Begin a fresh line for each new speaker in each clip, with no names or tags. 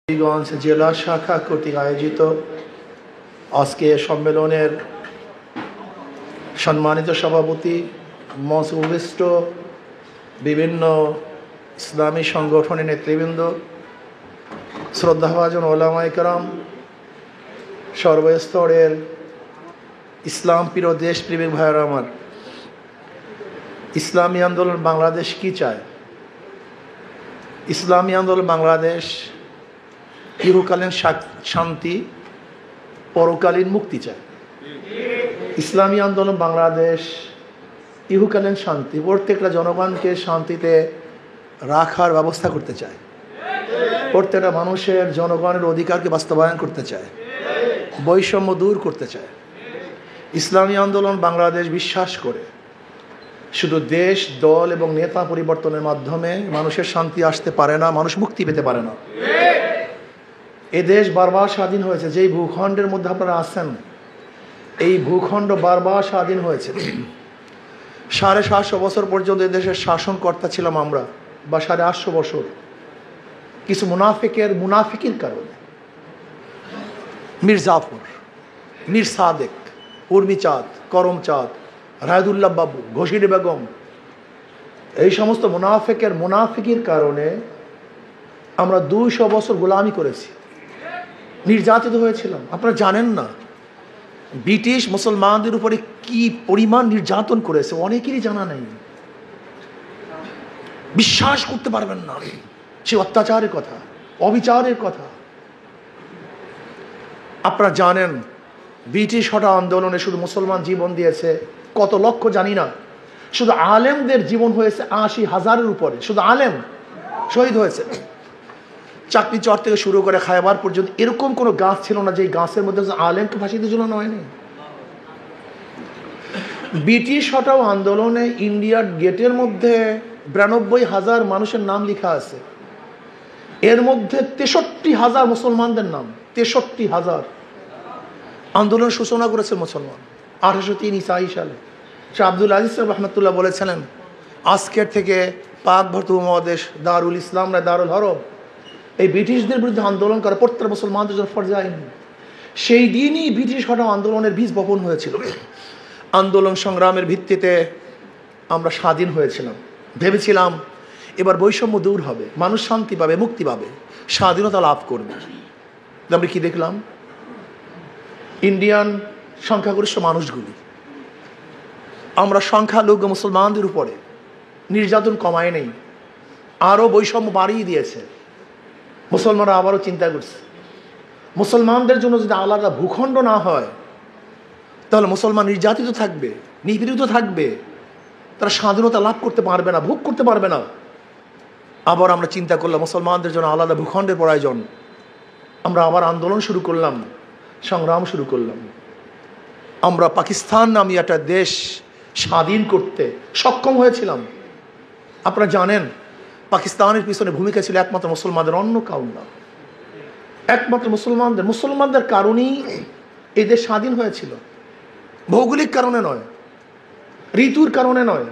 হবিগঞ্জ জেলা শাখা কর্তৃক আয়োজিত আজকে সম্মেলনের সম্মানিত সভাপতি, মঞ্চে উপবিষ্ট বিভিন্ন ইসলামী সংগঠনের নেতৃবৃন্দ, শ্রদ্ধাভাজন ওলামায়ে কেরাম, সর্বস্তরের ইসলাম প্রিয় দেশপ্রেমিক ভাইয়েরা আমার, ইসলামী আন্দোলন বাংলাদেশ কি চায়? ইসলামী আন্দোলন বাংলাদেশ ইহকালীন শান্তি, পরকালীন মুক্তি চায়। ইসলামী আন্দোলন বাংলাদেশ ইহকালীন শান্তি, প্রত্যেকটা জনগণকে শান্তিতে রাখার ব্যবস্থা করতে চায়, প্রত্যেকটা মানুষের জনগণের অধিকারকে বাস্তবায়ন করতে চায়, বৈষম্য দূর করতে চায়। ইসলামী আন্দোলন বাংলাদেশ বিশ্বাস করে শুধু দেশ, দল এবং নেতা পরিবর্তনের মাধ্যমে মানুষের শান্তি আসতে পারে না, মানুষ মুক্তি পেতে পারে না। এ দেশ বারবার স্বাধীন হয়েছে, যেই ভূখণ্ডের মধ্যে আপনারা আছেন, এই ভূখণ্ড বারবার স্বাধীন হয়েছে। 750 বছর পর্যন্ত এদেশের শাসনকর্তা ছিলাম আমরা, বা 850 বছর। কিছু মুনাফিকের কারণে মীর জাফর, মীর সাদেক, উর্মিচাঁদ, করমচাঁদ, রায়দুল্লাহ বাবু, ঘোষিনী বেগম, এই সমস্ত মুনাফিকের কারণে আমরা 200 বছর গোলামি করেছি, নির্যাতিত হয়েছিলাম। আপনারা জানেন না ব্রিটিশ মুসলমানদের উপরে কি পরিমাণ নির্যাতন করেছে, অনেকেরই জানা নেই, বিশ্বাস করতে পারবেন না সে অত্যাচারের কথা, অবিচারের কথা। আপনারা জানেন ব্রিটিশ হটা আন্দোলনে শুধু মুসলমান জীবন দিয়েছে কত লক্ষ জানি না, শুধু আলেমদের জীবন হয়েছে 80,000-এর উপরে, শুধু আলেম শহীদ হয়েছে। চাকরি চর থেকে শুরু করে খায়বার পর্যন্ত এরকম কোনো গাছ ছিল না যে গাছের মধ্যে আলেমকে ফাঁসিতে ঝুলানো হয়নি। ব্রিটিশ হটাও আন্দোলনে ইন্ডিয়ার গেটের মধ্যে 92,000 মানুষের নাম লেখা আছে, এর মধ্যে 63,000 মুসলমানদের নাম। 63,000 আন্দোলন সূচনা করেছে মুসলমান 1803 ইসাই সালে। শাহ আব্দুল আজিজ রহমতুল্লাহ বলেছিলেন, আজকের থেকে পাক ভারত উপমহাদেশ দারুল ইসলাম না দারুল হরব, এই ব্রিটিশদের বিরুদ্ধে আন্দোলন করে প্রত্যেক মুসলমানদের জন্য ফরজ আইন। সেই দিনই ব্রিটিশ হটাও আন্দোলনের বীজ বপন হয়েছিল। আন্দোলন সংগ্রামের ভিত্তিতে আমরা স্বাধীন হয়েছিলাম, ভেবেছিলাম এবার বৈষম্য দূর হবে, মানুষ শান্তি পাবে, মুক্তি পাবে, স্বাধীনতা লাভ করবে। আমরা কি দেখলাম? ইন্ডিয়ান সংখ্যাগরিষ্ঠ মানুষগুলি, আমরা সংখ্যালঘু মুসলমানদের উপরে নির্যাতন কমায় নেই, আরও বৈষম্য বাড়িয়ে দিয়েছে। মুসলমানরা আবারও চিন্তা করছে, মুসলমানদের জন্য যদি আলাদা ভূখণ্ড না হয় তাহলে মুসলমান নির্যাতিত থাকবে, নিপীড়িত থাকবে, তারা স্বাধীনতা লাভ করতে পারবে না, ভোগ করতে পারবে না। আবার আমরা চিন্তা করলাম মুসলমানদের জন্য আলাদা ভূখণ্ডের প্রয়োজন। আমরা আবার আন্দোলন শুরু করলাম, সংগ্রাম শুরু করলাম। আমরা পাকিস্তান নামে একটা দেশ স্বাধীন করতে সক্ষম হয়েছিলাম। আপনারা জানেন পাকিস্তানের পিছনে ভূমিকা ছিল একমাত্র মুসলমানদের, অন্য কারণ না, একমাত্র মুসলমানদের কারণেই এই দেশ স্বাধীন হয়েছিল। ভৌগোলিক কারণে নয়, ঋতুর কারণে নয়,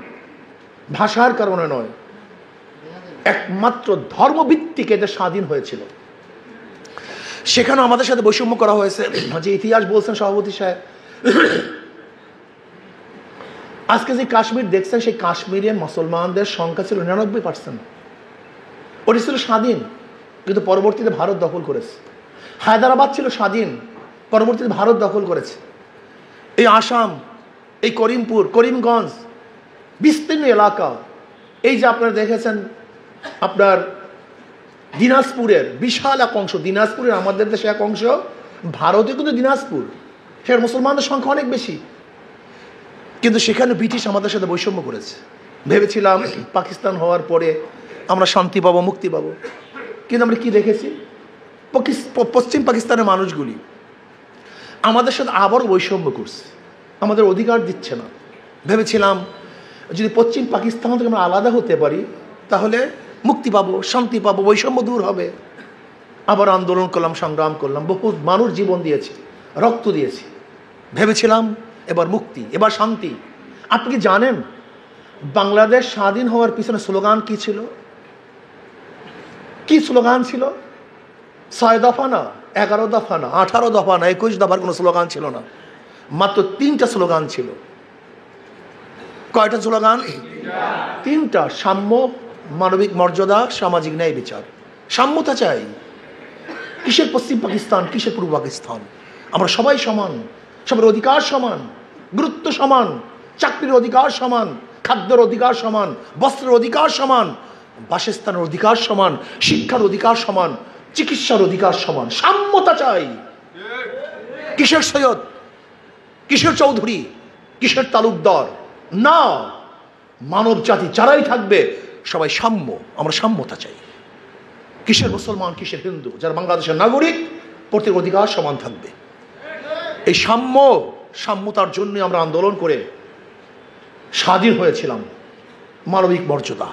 ভাষার কারণে নয়, একমাত্র ধর্মভিত্তিক এদের স্বাধীন হয়েছিল। সেখানে আমাদের সাথে বৈষম্য করা হয়েছে। যে ইতিহাস বলছেন সভাপতি সাহেব, আজকে যে কাশ্মীর দেখছেন, সেই কাশ্মীরের মুসলমানদের সংখ্যা ছিল 99%। ওটি ছিল স্বাধীন, কিন্তু পরবর্তীতে ভারত দখল করেছে। হায়দ্রাবাদ ছিল স্বাধীন, পরবর্তীতে ভারত দখল করেছে। এই আসাম, এই করিমপুর, করিমগঞ্জ, বিস্তীর্ণ এলাকা, এই যে আপনারা দেখেছেন আপনার দিনাজপুরের বিশাল এক অংশ, দিনাজপুরের আমাদের দেশে এক অংশ, ভারতে কিন্তু দিনাজপুর, সেখানে মুসলমানদের সংখ্যা অনেক বেশি, কিন্তু সেখানে ব্রিটিশ আমাদের সাথে বৈষম্য করেছে। ভেবেছিলাম পাকিস্তান হওয়ার পরে আমরা শান্তি পাবো, মুক্তি পাবো, কিন্তু আমরা কি দেখেছি? পশ্চিম পাকিস্তানের মানুষগুলি আমাদের সাথে আবারও বৈষম্য করছে, আমাদের অধিকার দিচ্ছে না। ভেবেছিলাম যদি পশ্চিম পাকিস্তান থেকে আমরা আলাদা হতে পারি তাহলে মুক্তি পাবো, শান্তি পাবো, বৈষম্য দূর হবে। আবার আন্দোলন করলাম, সংগ্রাম করলাম, বহু মানুষ জীবন দিয়েছি, রক্ত দিয়েছি, ভেবেছিলাম এবার মুক্তি, এবার শান্তি। আপনি কি জানেন বাংলাদেশ স্বাধীন হওয়ার পিছনে স্লোগান কি ছিল? কি স্লোগান ছিল? 6 দফা না, 11 দফা না, 18 দফা না, 21 দফার কোনো স্লোগান ছিল না, মাত্র 3টা স্লোগান ছিল। কয়টা স্লোগান? 3টা। সাম্য, মানবিক মর্যাদা, সামাজিক ন্যায় বিচার। সাম্যতা চাই। কিসের পশ্চিম পাকিস্তান, কিসের পূর্ব পাকিস্তান? আমরা সবাই সমান, সবার অধিকার সমান, গুরুত্ব সমান, চাকরির অধিকার সমান, খাদ্যের অধিকার সমান, বস্ত্রের অধিকার সমান, বাসস্থানের অধিকার সমান, শিক্ষার অধিকার সমান, চিকিৎসার অধিকার সমান। সাম্যতা চাই। কিসের সৈয়দ, কিসের চৌধুরী, কিসের তালুকদার? না, মানব জাতি যারাই থাকবে সবাই সাম্য। আমরা সাম্যতা চাই। কিসের মুসলমান, কিসের হিন্দু, যারা বাংলাদেশের নাগরিক, প্রত্যেক অধিকার সমান থাকবে। এই সাম্যতার জন্য আমরা আন্দোলন করে স্বাধীন হয়েছিলাম। মানবিক মর্যাদা,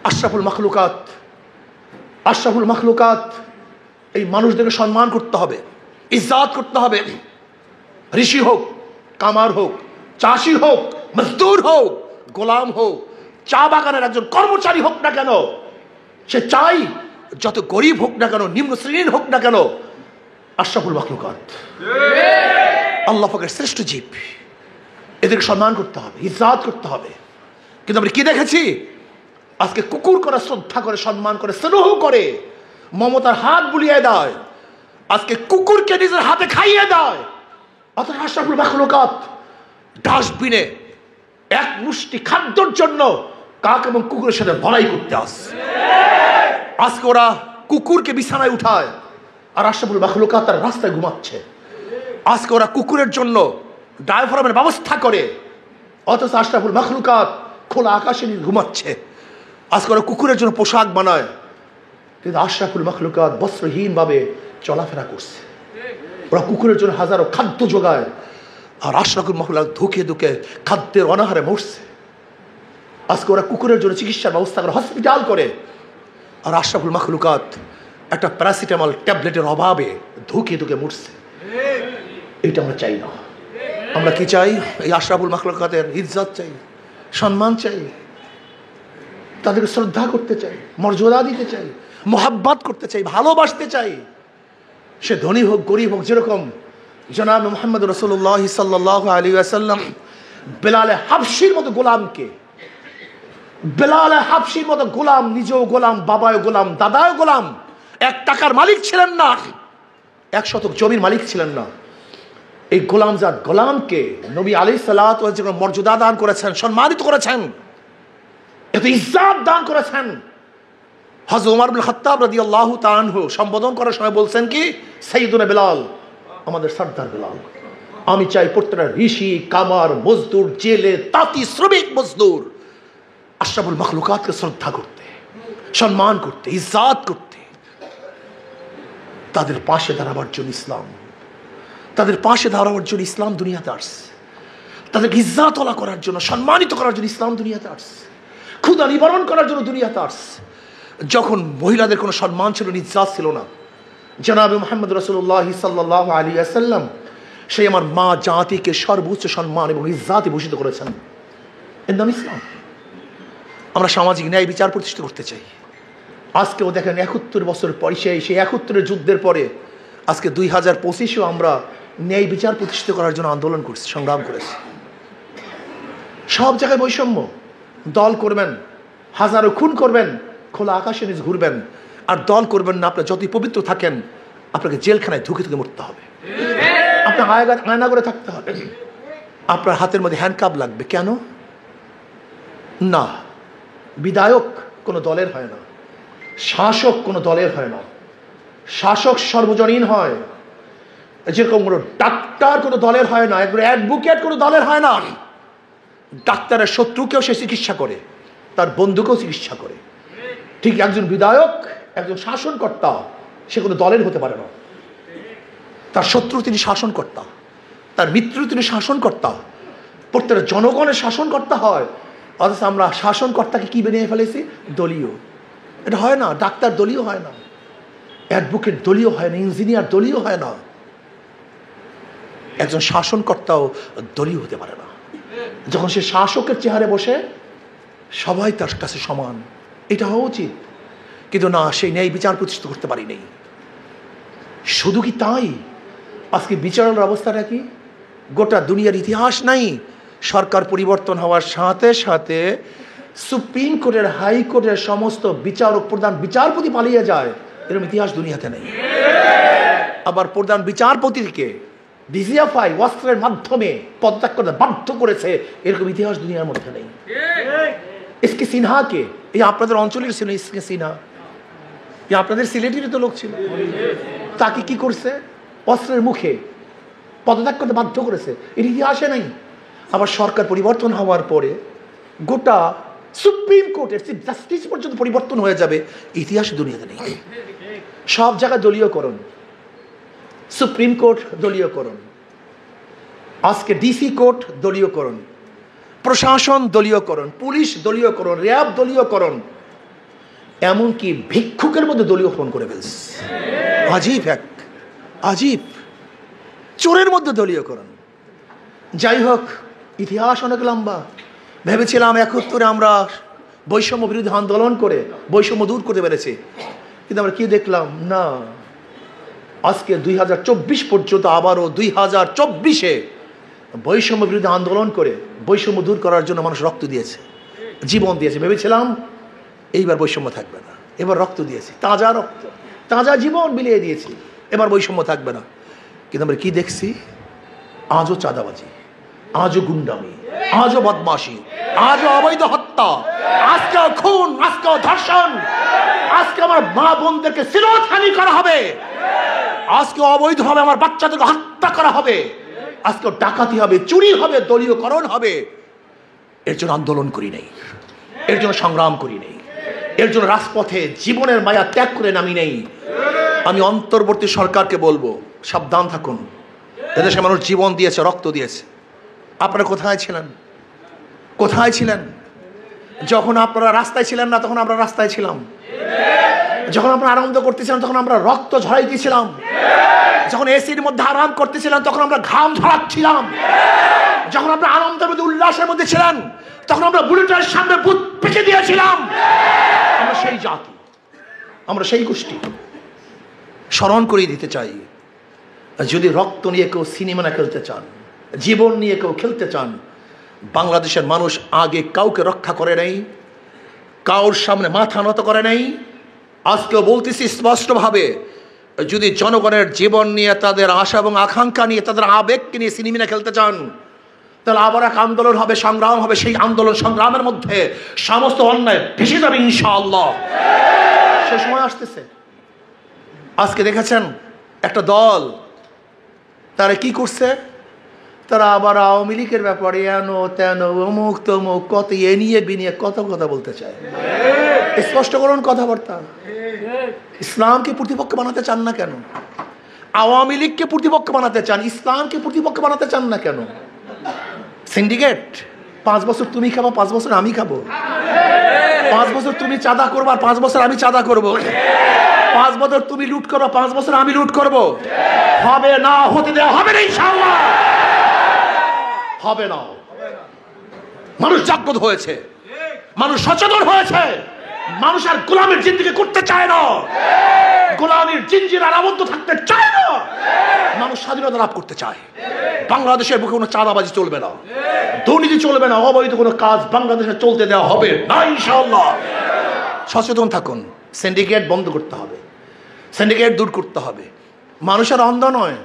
আশরাফুল মাখলুকাত, এই মানুষদেরকে সম্মান করতে হবে, ইজ্জত করতে হবে। ঋষি হোক, কামার হোক, চাষি হোক, মজদুর হোক, গোলাম হোক, চা বাগানের একজন কর্মচারী হোক না কেন, সে চাই যত গরিব হোক না কেন, নিম্ন শ্রেণীর হোক না কেন, আশরাফুল মাখলুকাত, আল্লাহ পাকের শ্রেষ্ঠ জীব, এদেরকে সম্মান করতে হবে, ইজ্জত করতে হবে। কিন্তু আমরা কি দেখেছি? আজকে কুকুর করে শ্রদ্ধা করে, সম্মান করে, স্নেহ করে, মমতার হাত বুলিয়ে দেয়। আজকে কুকুরকে নিজের হাতে খাইয়ে দেয়। অথচ আশরাফুল মাখলুকাত ডাস্টবিনে এক মুষ্টি খাদ্যর জন্য কাক এবং কুকুরের সাথে লড়াই করতে আসে। আজকে ওরা কুকুরকে বিছানায় উঠায়, আর আশরাফুল মাখলুকাত তার রাস্তায় ঘুমাচ্ছে। আজকে ওরা কুকুরের জন্য ডায়াফ্রামের ব্যবস্থা করে, অথচ আশরাফুল মাখলুকাত খোলা আকাশে নিয়ে ঘুমাচ্ছে। আজকে ওরা কুকুরের জন্য পোশাক বানায়, কিন্তু আশরাফুল মাখলুকাত বস্ত্রহীনভাবে চলাফেরা করছে। ওরা কুকুরের জন্য হাজারো খাদ্য যোগায়, আর আশরাফুল মাখলুকাত ধুকে ধুকে খাদ্যের অনাহারে মরছে। আজকে ওরা কুকুরের জন্য চিকিৎসার ব্যবস্থা করে, হসপিটাল করে, আর আশরাফুল মাখলুকাত একটা প্যারাসিটামল ট্যাবলেটের অভাবে ধুকে ধুকে মরছে। এটা আমরা চাই না। আমরা কি চাই? এই আশরাফুল মাখলুকাতের ইজ্জত চাই, সম্মান চাই, তাদেরকে শ্রদ্ধা করতে চাই, মর্যাদা দিতে চাই, মোহাব্বত করতে চাই, ভালোবাসতে চাই। সে ধনী হোক, গরিব হোক। যেরকম জনাব মুহাম্মদ রাসূলুল্লাহ সাল্লাল্লাহু আলাইহি ওয়াসাল্লাম বেলালে হাবশির মতো গোলামকে, বেলালে হাবশির মতো গোলাম, নিজেও গোলাম, বাবাও গোলাম, দাদাও গোলাম, 1 টাকার মালিক ছিলেন না, 1 শতক জমির মালিক ছিলেন না। এই গোলামজাত গোলামকে নবী আলাইহিস সালাতু ওয়াস সালাম মর্যাদা দান করেছেন, সম্মানিত করেছেন, এত ইজ্জত দান করেছেন। হযরত ওমর ইবনে খাত্তাব রাদিয়াল্লাহু তাআলা আনহু সম্বোধন করার সময় বলছেন কি, সাইয়্যিদুনা বেলাল, আমাদের সর্দার বেলাল। আমি চাই প্রত্যেকটা ঋষি, কামার, মজদুর, জেলে, তাঁতি, শ্রমিক, মজদুর আশরাফুল মাখলুকাতকে শ্রদ্ধা করতে, সম্মান করতে, ইজ্জত করতে, তাদের পাশে দাঁড়াবার জন্য ইসলাম, তাদের পাশে দাঁড়াবার জন্য ইসলাম দুনিয়াতে আসছে, তাদেরকে ইজ্জতওয়ালা করার জন্য, সম্মানিত করার জন্য ইসলাম দুনিয়াতে আসছে, ক্ষুধা নিবারণ করার জন্য দুনিয়াতে আসছে। যখন মহিলাদের কোনো সম্মান ছিল না, ইজ্জত ছিল না, জনাবে মুহাম্মদ রাসূলুল্লাহ সাল্লাল্লাহু আলাইহি ওয়াসাল্লাম সেই আমার মা জাতিকে সর্বোচ্চ সম্মান এবং ইজ্জতে ভূষিত করেছেন। এর নাম ইসলাম। আমরা সামাজিক ন্যায় বিচার প্রতিষ্ঠা করতে চাই। আজকেও দেখেন 71 বছর পরে, সেই 71 যুদ্ধের পরে আজকে 2025-এও আমরা ন্যায় বিচার প্রতিষ্ঠিত করার জন্য আন্দোলন করছি, সংগ্রাম করেছি। সব জায়গায় বৈষম্য। দল করবেন, হাজারো খুন করবেন, খোলা আকাশে নিচে ঘুরবেন, আর দল করবেন না। আপনার যতই পবিত্র থাকেন, আপনাকে জেলখানায় ধুকে ধুকে মরতে হবে, আপনার আয়না করে থাকতে হবে, আপনার হাতের মধ্যে হ্যান্ডকাপ লাগবে। কেন? না, বিধায়ক কোনো দলের হয় না, শাসক কোনো দলের হয় না। শাসক সর্বজনীন হয়। যেরকম কোনো ডাক্তার কোনো দলের হয় না, একজন অ্যাডভোকেট কোনো দলের হয় না। ডাক্তারের শত্রুকেও সে চিকিৎসা করে, তার বন্ধুকেও চিকিৎসা করে। ঠিক একজন বিধায়ক, একজন শাসনকর্তা, সে কোনো দলের হতে পারে না। তার শত্রু তিনি শাসনকর্তা, তার মিত্র তিনি শাসনকর্তা, প্রত্যেকটা জনগণের শাসনকর্তা হয়। অথচ আমরা শাসনকর্তাকে কি বানিয়ে ফেলেছি? দলীয়। এটা হয় না। ডাক্তার দলীয় হয় না, অ্যাডভোকেট দলীয় হয় না, ইঞ্জিনিয়ার দলীয় হয় না। একজন শাসনকর্তাও দলীয় হতে পারে না। যখন সে শাসকের চেহারে বসে, সবাই তার কাছে সমান, এটা হওয়া উচিত। কিন্তু না, সেই ন্যায় বিচার প্রতিষ্ঠিত করতে পারি নাই। শুধু কি তাই, আজকে বিচারের অবস্থাটা কি? গোটা দুনিয়ার ইতিহাস নাই সরকার পরিবর্তন হওয়ার সাথে সাথে সুপ্রিম কোর্টের, হাইকোর্টের সমস্ত বিচারক, প্রধান বিচারপতি পালিয়ে যায়, এরকম ইতিহাস দুনিয়াতে নেই। আবার প্রধান বিচারপতিকে ডিজিএফআই অস্ত্রের মাধ্যমে পদত্যাগ করতে বাধ্য করেছে, এরকম ইতিহাস দুনিয়ার মধ্যে নেই। এসকে সিনহাকে, এই আপনাদের অঞ্চলের ছিল এসকে সিনহা, এই আপনাদের সিলেটেরই তো লোক ছিল, তাকে কি করছে? অস্ত্রের মুখে পদত্যাগ করতে বাধ্য করেছে, এর ইতিহাসে নাই। আবার সরকার পরিবর্তন হওয়ার পরে গোটা সুপ্রিম কোর্টের চিফ জাস্টিস পর্যন্ত পরিবর্তন হয়ে যাবে, ইতিহাস দুনিয়াতে নেই। সব জায়গায় দলীয়করণ, সুপ্রিম কোর্ট দলীয়করণ, আজকে ডিসি কোর্ট দলীয়করণ, প্রশাসন দলীয়করণ, পুলিশ দলীয়করণ, র্যাব দলীয়করণ, এমনকি ভিক্ষুকের মধ্যে দলীয়করণ করে ফেলছে। আজীব এক আজীব, চোরের মধ্যে দলীয়করণ। যাই হোক, ইতিহাস অনেক লম্বা। ভেবেছিলাম 71 আমরা বৈষম্য বিরোধী আন্দোলন করে বৈষম্য দূর করতে পেরেছি, কিন্তু আমরা কি দেখলাম? না, আজকে 2024 পর্যন্ত আবারও 2024-এ বৈষম্য বিরোধী আন্দোলন করে বৈষম্য দূর করার জন্য মানুষ রক্ত দিয়েছে, জীবন দিয়েছে। ভেবেছিলাম এইবার বৈষম্য থাকবে না, এবার রক্ত দিয়েছি, তাজা রক্ত, তাজা জীবন বিলিয়ে দিয়েছি, এবার বৈষম্য থাকবে না। কিন্তু আমরা কি দেখছি? আজও চাঁদাবাজি, আজও গুন্ডামি, আজও বদমাশি, আজও অবৈধ হত্যা, আজকেও খুন, আজকেও ধর্ষণ, আজকে আমার মা বোনদেরকে শিরোধানি করা হবে, আজকে অবৈধভাবে আমার বাচ্চাদেরকে হত্যা করা হবে, আজকে ডাকাতি হবে, চুরি হবে, দলীয়করণ হবে। এর জন্য আন্দোলন করি নাই, এর জন্য সংগ্রাম করি নাই, এর জন্য রাজপথে জীবনের মায়া ত্যাগ করে নামি নেই। আমি অন্তর্বর্তী সরকারকে বলবো, সাবধান থাকুন। এদেশে মানুষ জীবন দিয়েছে, রক্ত দিয়েছে। আপনারা কোথায় ছিলেন? কোথায় ছিলেন যখন আপনারা রাস্তায় ছিলেন না? তখন আমরা রাস্তায় ছিলাম। যখন আপনারা আনন্দ করতেছিলেন তখন আমরা রক্ত ঝরাই দিয়েছিলাম। যখন এসির মধ্যে আরাম করতেছিলেন তখন আমরা ঘাম ঝরাচ্ছিলাম। যখন আপনারা আনন্দের মধ্যে, উল্লাসের মধ্যে ছিলেন তখন আমরা বুলেটের সামনে বুট পেঁচে দিয়েছিলাম। আমরা সেই জাতি, আমরা সেই গোষ্ঠী। স্মরণ করিয়ে দিতে চাই, যদি রক্ত নিয়ে কেউ সিনেমা না খেলতে চান, জীবন নিয়ে কেউ খেলতে চান, বাংলাদেশের মানুষ আগে কাউকে রক্ষা করে নাই, কাউর সামনে মাথা নত করে নাই। আজকেও বলতেছি স্পষ্টভাবে, যদি জনগণের জীবন নিয়ে, তাদের আশা এবং আকাঙ্ক্ষা নিয়ে, তাদের আবেগকে নিয়ে সিনেমা খেলতে চান, তাহলে আবার এক আন্দোলন হবে, সংগ্রাম হবে। সেই আন্দোলন সংগ্রামের মধ্যে সমস্ত অন্যায় ভেসে যাবে ইনশাআল্লাহ। সে সময় আসতেছে। আজকে দেখেছেন একটা দল, তারা কি করছে? তারা আবার আওয়ামী লীগের ব্যাপারে এনো তেন অমুক তমুক কত এ নিয়ে বিনিয়ে কত কথা বলতে চায়। স্পষ্ট করুন কথাবার্তা। ইসলামকে প্রতিপক্ষ বানাতে চান না কেন? আওয়ামী লীগকে প্রতিপক্ষ বানাতে চান, ইসলামকে প্রতিপক্ষ বানাতে চান না কেন? সিন্ডিকেট, 5 বছর তুমি খাবো, 5 বছর আমি খাবো, 5 বছর তুমি চাঁদা করবো আর 5 বছর আমি চাঁদা করবো, 5 বছর তুমি লুট করবো, 5 বছর আমি লুট করবো। হবে না, হতে দেওয়া হবে না ইনশাআল্লাহ, হবে না। মানুষ জাগ্রত হয়েছে, মানুষ সচেতন হয়েছে, মানুষ আর গোলামের জিন্দেগি করতে চায় না, গোলামের জিঞ্জির আর আবদ্ধ থাকতে চায় না। মানুষ স্বাধীনতা লাভ করতে চায়। বাংলাদেশের বুকে কোনো চাঁদাবাজি চলবে না, দুর্নীতি চলবে না, অবৈধ কোনো কাজ বাংলাদেশে চলতে দেওয়া হবে না ইনশাআল্লাহ। সচেতন থাকুন। সিন্ডিকেট বন্ধ করতে হবে, সিন্ডিকেট দূর করতে হবে। মানুষের অন্ধ নয়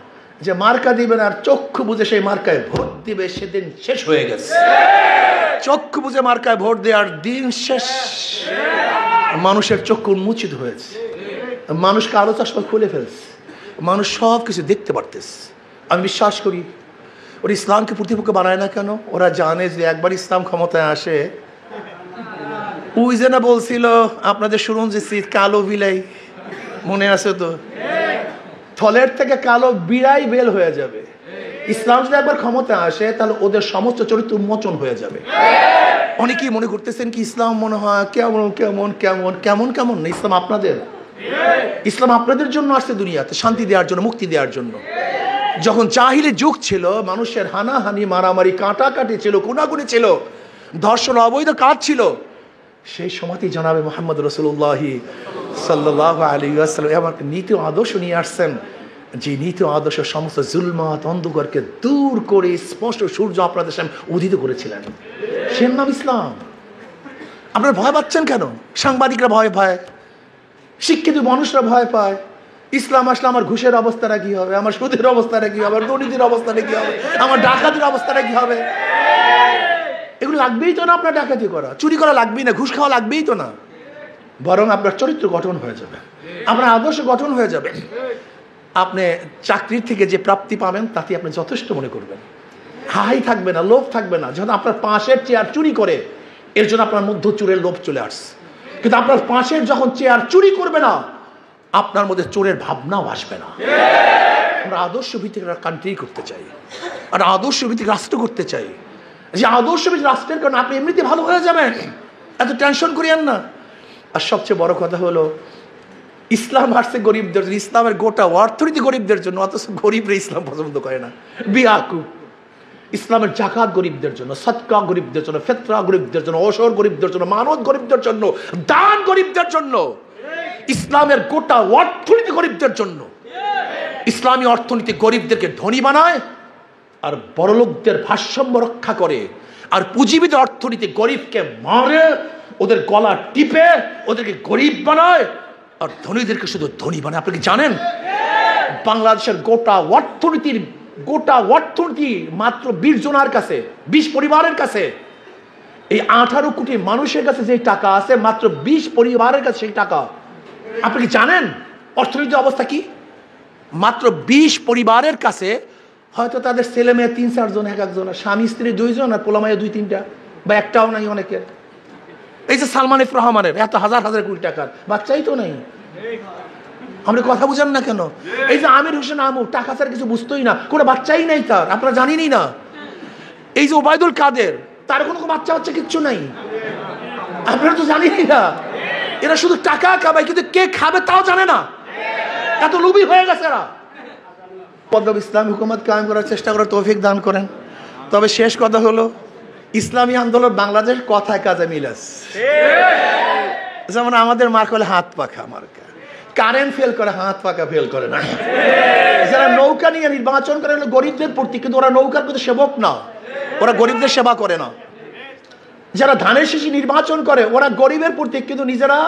যে মার্কা দিবেন আর চক্ষু বুঝে সেই মার্কায় ভোট দিবে, সেদিন শেষ হয়ে গেছে। চক্ষু বুঝে মার্কায় ভোট দেওয়ার দিন শেষ। মানুষের চক্ষু উন্মোচিত হয়েছে, মানুষকে আলো চশমা খুলে ফেলছে, মানুষ সব কিছু দেখতে পারতেছে। আমি বিশ্বাস করি ওরা ইসলামকে প্রতিপক্ষ বানায় না কেন? ওরা জানে যে একবার ইসলাম ক্ষমতায় আসে, ওই যে না বলছিল আপনাদের শুনুন যে কালো বিলাই, মনে আছে তো? থলের থেকে কালো বিড়াই বেল হয়ে যাবে। ইসলাম যদি একবার ক্ষমতায় আসে তাহলে ওদের সমস্ত চরিত্র উন্মোচন হয়ে যাবে। অনেকেই মনে করতেছেন কি ইসলাম মনে হয় কেমন কেমন কেমন কেমন কেমন না। ইসলাম আপনাদের, ইসলাম আপনাদের জন্য আসছে দুনিয়াতে, শান্তি দেওয়ার জন্য, মুক্তি দেওয়ার জন্য। যখন জাহিলি যুগ ছিল, মানুষের হানাহানি, মারামারি, কাটাকাটি ছিল, খুনাখুনি ছিল, ধর্ষণ, অবৈধ কাজ ছিল, সেই সময়তেই জনাবে মুহাম্মদ রাসূলুল্লাহ সাল্লাল্লাহু আলাইহি ওয়াসাল্লাম আমাকে নীতি আদর্শ নিয়ে আসছেন যে নীতি আদর্শ সমস্ত জুলমাত অন্ধকারকে দূর করে স্পষ্ট সূর্য আপনাদের সামনে উদিত করেছিলেন, সে নাম ইসলাম। আপনারা ভয় পাচ্ছেন কেন? সাংবাদিকরা ভয় পায়, শিক্ষিত মানুষরা ভয় পায়। ইসলাম আসলে আমার ঘুষের অবস্থাটা কি হবে, আমার সুদের অবস্থাটা কি হবে, আমার দুর্নীতির অবস্থাটা কি হবে, আমার ডাকাতির অবস্থাটা কি হবে? এগুলো লাগবেই তো না। আপনার ডাকাতি করা, চুরি করা লাগবেই না, ঘুষ খাওয়া লাগবেই তো না। বরং আপনার চরিত্র গঠন হয়ে যাবে, আপনার আদর্শ গঠন হয়ে যাবে। আপনি চাকরির থেকে যে প্রাপ্তি পাবেন তাতে আপনি যথেষ্ট মনে করবেন। হাই থাকবে না, লোভ থাকবে না। যখন আপনার পাশের চেয়ার চুরি করে, এর জন্য আপনার মধ্যে চোরের লোভ চলে আসছে। কিন্তু আপনার পাশের যখন চেয়ার চুরি করবে না, আপনার মধ্যে চোরের ভাবনাও আসবে না। আমরা আদর্শ ভিত্তিক কান্ট্রি করতে চাই, আর আদর্শ ভিত্তিক রাষ্ট্র করতে চাই। যে আদর্শ ভিত্তিক রাষ্ট্রের কারণে আপনি এমনিতে ভালো হয়ে যাবেন, এত টেনশন করিয়েন না। আর সবচেয়ে বড় কথা হলো, ইসলাম আসছে গরিবদের জন্য, ইসলামের গোটা অর্থনীতি গরিবদের জন্য, অথচ গরিবরা ইসলাম পছন্দ করে না। বিয়াকু ইসলামের জাকাত গরিবদের জন্য, সদকা গরিবদের জন্য, ফিতরা গরিবদের জন্য, ওশর গরিবদের জন্য, মানত গরিবদের জন্য, দান গরিবদের জন্য। ইসলামের গোটা অর্থনীতি গরিবদের জন্য। ইসলামী অর্থনীতি গরিবদেরকে ধনী বানায় আর বড়লোকদের ভারসাম্য রক্ষা করে। আর পুঁজিবিদ অর্থনীতি গরিবকে মারে, ওদের গলা টিপে ওদেরকে গরিব বানায়, আর ধনীদেরকে শুধু ধনী বানায়। আপনি কি জানেন বাংলাদেশের গোটা অর্থনীতি মাত্র 20 জনের কাছে, 20 পরিবারের কাছে, এই 18 কোটি মানুষের কাছে যে টাকা আছে, মাত্র 20 পরিবারের কাছে সেই টাকা। আপনি কি জানেন অর্থনীতির অবস্থা কি? মাত্র 20 পরিবারের কাছে হয়তো তাদের ছেলে মেয়ে 3-4 জন, এক একজন, স্বামী স্ত্রী 2 জন, আর পোলা মাইয়া 2-3টা, বা একটাও নাই অনেকের। এই যে সালমান এফ রহমানের এত হাজার হাজার কোটি টাকার বাচ্চাই তো নাই। আমরা কথা বুঝেন না কেন? এই যে আমির হোসেন আমু টাকা ছাড়া কিছু বুঝতোই না, কোনো বাচ্চাই নাই তার, আপনারা জানেনই না। এই যে ওবায়দুল কাদের, তার কোনো বাচ্চা কিচ্ছু নাই, আপনারা তো জানেনই না। এরা শুধু টাকা খাবে, কিন্তু কে খাবে তাও জানে না, এত লোভী হয়ে গেছে এরা। ইসলামী হুকুমত কায়েম করার চেষ্টা করার তৌফিক দান করেন। তবে শেষ কথা হলো, ইসলামী আন্দোলন বাংলাদেশ কথায় কাজে মিলাস। যেমন আমাদের মার্কা হলে হাত পাখা মার্কা, কারেন্ট ফেল করে, হাত পাখা ফেল করে না। যারা নৌকা নিয়ে নির্বাচন করে হলো গরিবদের প্রতি, কিন্তু ওরা নৌকার প্রতি সেবক না, ওরা গরিবদের সেবা করে না। যারা ধানের শীষে নির্বাচন করে, ওরা গরিবের প্রতি, কিন্তু নিজেরা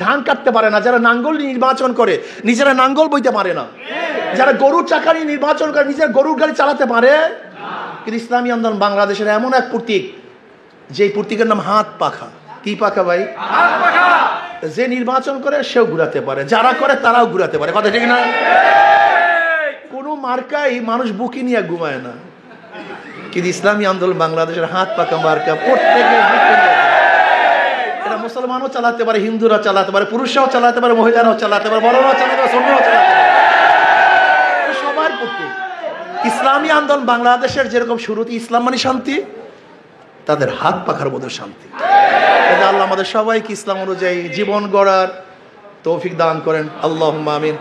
ধান কাটতে পারে না। যারা নাঙ্গল নির্বাচন করে, নিজেরা নাঙ্গল বইতে পারে না। যারা গরুর চাকা নিয়ে নির্বাচন করে, নিজের গরুর গাড়ি চালাতে পারে। কিন্তু ইসলামী আন্দোলন বাংলাদেশের এমন এক প্রতীক, যে প্রতীকের নাম হাত পাখা। কি পাখা ভাই? হাত পাখা। যে নির্বাচন করে সেও ঘুরাতে পারে, যারা করে তারাও ঘুরাতে পারে। কথা ঠিক না? কোনো মার্কাই মানুষ বুকি নিয়ে ঘুমায় না, কিন্তু ইসলামী আন্দোলন বাংলাদেশের হাত পাখা মার্কা। প্রত্যেকের এটা মুসলমানও চালাতে পারে, হিন্দুরা চালাতে পারে, পুরুষরাও চালাতে পারে, মহিলারাও চালাতে পারে, বড়রাও চালাতে পারে, ছোটরাও চালাতে পারে। সবার প্রতীক ইসলামী আন্দোলন বাংলাদেশের। যেরকম শুরুতে ইসলাম মানে শান্তি, তাদের হাত পাখার মধ্যে শান্তি। আল্লাহ আমাদের সবাইকে ইসলাম অনুযায়ী জীবন গড়ার তৌফিক দান করেন। আল্লাহুম্মা আমিন।